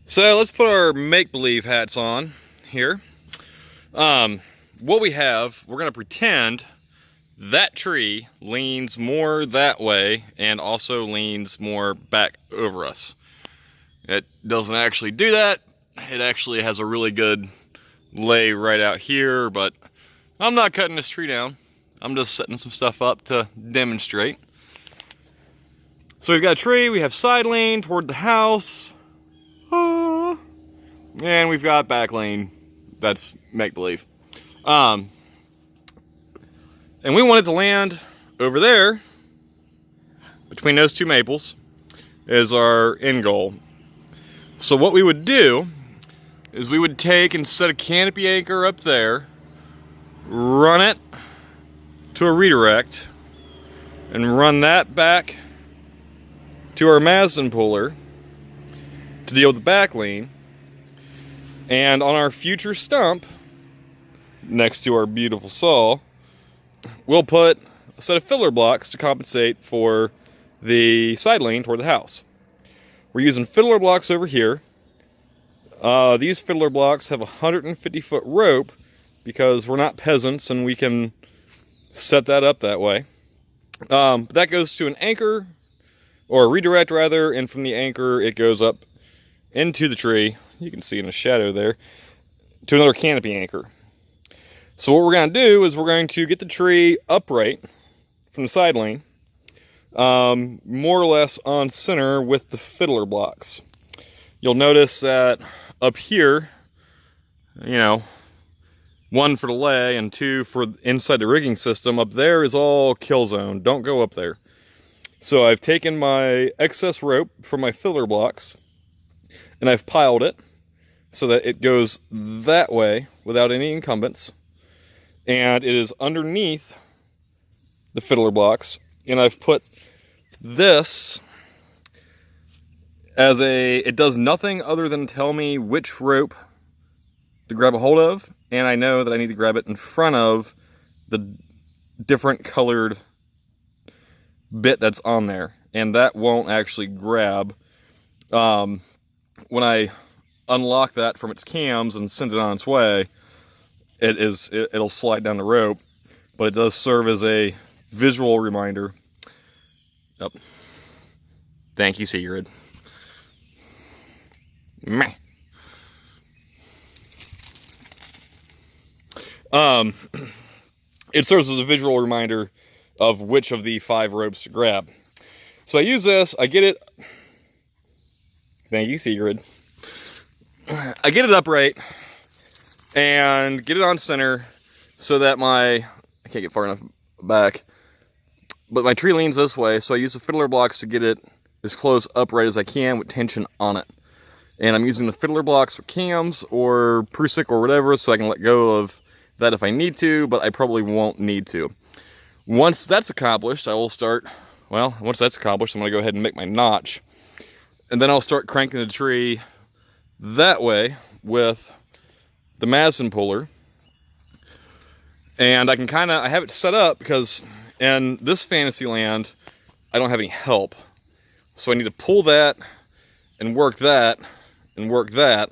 So let's put our make-believe hats on here. What we have, we're going to pretend that tree leans more that way and also leans more back over us. It doesn't actually do that. It actually has a really good lay right out here, but I'm not cutting this tree down. I'm just setting some stuff up to demonstrate. So we've got a tree, we have side lane toward the house. And we've got back lane. That's make-believe. And we want it to land over there, between those two maples, is our end goal. So what we would do is we would take and set a canopy anchor up there, run it to a redirect, and run that back to our Mazden puller to deal with the back lane. And on our future stump, next to our beautiful saw, we'll put a set of filler blocks to compensate for the side lane toward the house. We're using fiddler blocks over here. These fiddler blocks have a 150-foot rope because we're not peasants and we can set that up that way. That goes to an anchor, or a redirect rather, and from the anchor it goes up into the tree. You can see in the shadow there, to another canopy anchor. So what we're going to do is we're going to get the tree upright from the side lane, more or less on center with the fiddler blocks. You'll notice that up here, one for the lay and two for inside the rigging system, up there is all kill zone. Don't go up there. So I've taken my excess rope from my fiddler blocks and I've piled it so that it goes that way without any incumbents. And it is underneath the fiddler blocks. And I've put this as it does nothing other than tell me which rope to grab a hold of. And I know that I need to grab it in front of the different colored bit that's on there. And that won't actually grab. When I unlock that from its cams and send it on its way, it'll slide down the rope, but it does serve as a visual reminder. Yep. Thank you, Sigrid. Meh. It serves as a visual reminder of which of the 5 ropes to grab. So I use this, I get it. Thank you, Sigrid. I get it upright and get it on center so that I can't get far enough back, but my tree leans this way, so I use the fiddler blocks to get it as close upright as I can with tension on it. And I'm using the fiddler blocks for cams or Prusik or whatever, so I can let go of that if I need to, but I probably won't need to. Once that's accomplished, once that's accomplished, I'm going to go ahead and make my notch. And then I'll start cranking the tree that way with the Mazden puller. And I have it set up because in this fantasy land, I don't have any help. So I need to pull that and work that and work that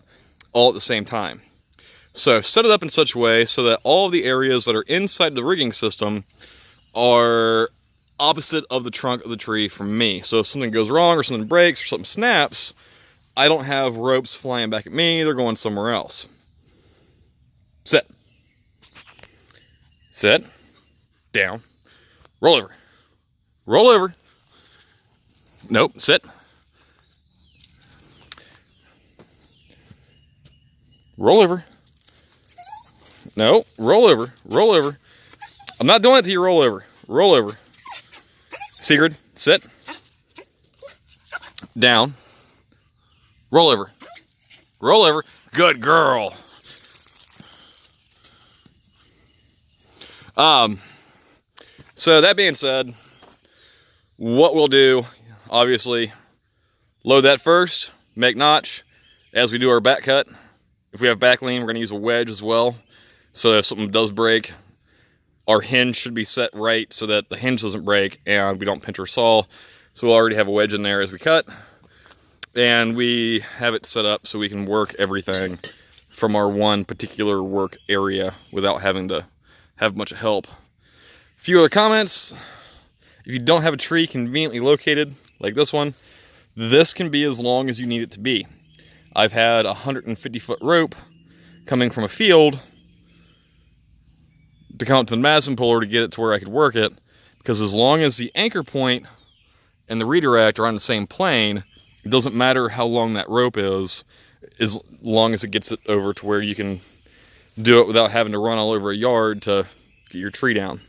all at the same time. So I've set it up in such a way so that all of the areas that are inside the rigging system are opposite of the trunk of the tree from me. So if something goes wrong or something breaks or something snaps, I don't have ropes flying back at me. They're going somewhere else. Sit. Sit. Down. Roll over. Roll over. Nope. Sit. Roll over. No. Roll over. Roll over. I'm not doing it to you. Roll over. Roll over. Sigrid, sit. Down. Roll over. Roll over. Good girl. So that being said, what we'll do, obviously, load that first, make notch as we do our back cut. If we have back lean, we're going to use a wedge as well. So if something does break, our hinge should be set right so that the hinge doesn't break and we don't pinch our saw. So we'll already have a wedge in there as we cut. And we have it set up so we can work everything from our one particular work area without having to have much help. A few other comments. If you don't have a tree conveniently located, like this one, this can be as long as you need it to be. I've had a 150-foot rope coming from a field to come up to the Madison puller to get it to where I could work it, because as long as the anchor point and the redirect are on the same plane, it doesn't matter how long that rope is, as long as it gets it over to where you can do it without having to run all over a yard to get your tree down.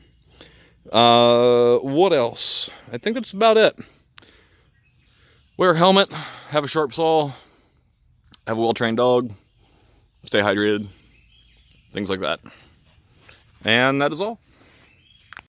What else? I think that's about it. Wear a helmet, have a sharp saw, have a well-trained dog, stay hydrated, things like that. And that is all.